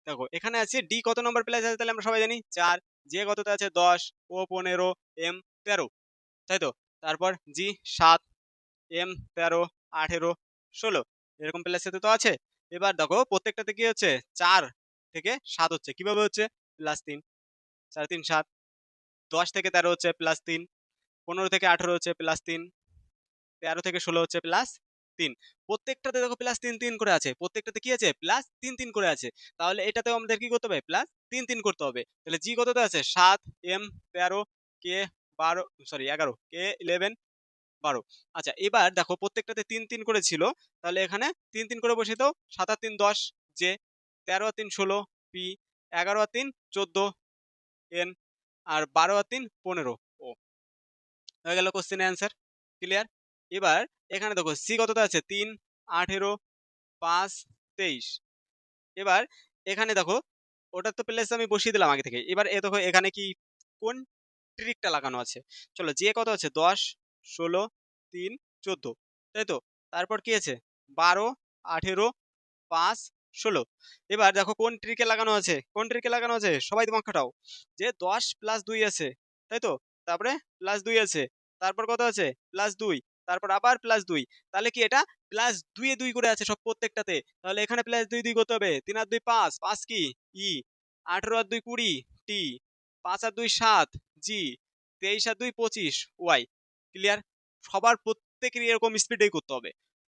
দেখো এখানে আছে ডি কত নম্বর প্লেস আছে তাহলে আমরা সবাই জানি 4, জে কততে আছে 10, ও 15, এম 13, তাই তো। তারপর জি 7, এম 13, 18, 16 এরকম প্লেসেতে তো আছে। এবার দেখো প্রত্যেকটাতে কি হচ্ছে 4 থেকে 7 হচ্ছে, কিভাবে হচ্ছে +3, 4 3 7, 10 থেকে 13 হচ্ছে +3, 15 থেকে 18 হচ্ছে +3, 13 থেকে 16 হচ্ছে +3। প্রত্যেকটাতে দেখো +3 3 করে আছে, প্রত্যেকটাতে কি আছে +3 3 করে আছে। তাহলে এটাতেও আমাদের কি করতে হবে +3 3 করতে হবে। তাহলে জি কততে আছে 7, এম 13, কে 12, সরি 11, কে 11, 12। আচ্ছা এবার দেখো প্রত্যেকটাতে 3 3 করে ছিল, তাহলে এখানে 3 3 করে বসিয়ে দাও। 7 আর 3 10, জে 13 আর 3 16, পি 11 আর 3 14, এন আর 12 আর 3 15, ও হয়ে গেল কোশ্চেনের অ্যান্সার। ক্লিয়ার? এবার এখানে দেখো সি কতটা আছে 3, 18, 5, 23। এবার এখানে দেখো ওটার তো প্লেস আমি বসিয়ে দিলাম আগে থেকে। এবার এ দেখো এখানে কি কোন ট্রিকটা লাগানো আছে। চলো যে কত আছে 10, 16, 3, 14, তাই তো। তারপর কি আছে 12, 18, 5, 16। এবার দেখো কোন ট্রিকে লাগানো আছে, কোন ট্রিকে লাগানো আছে সবাই দিমাগ খাটাও। যে 10 + 2 আছে, তাই তো। তারপরে +2 আছে, তারপর কত আছে +2, তারপর আবার +2। তাহলে কি এটা +2 এ 2 করে আছে সব প্রত্যেকটাতে। তাহলে এখানে +2 2 করতে হবে। 3 আর 2 5, 5 কি ই, 18 আর 2 20 টি, 5 আর 2 7 জি, 23 আর 2 25 ওয়াই। ক্লিয়ার? সবার প্রত্যেকেরই এরকম স্পিডেই করতে হবে।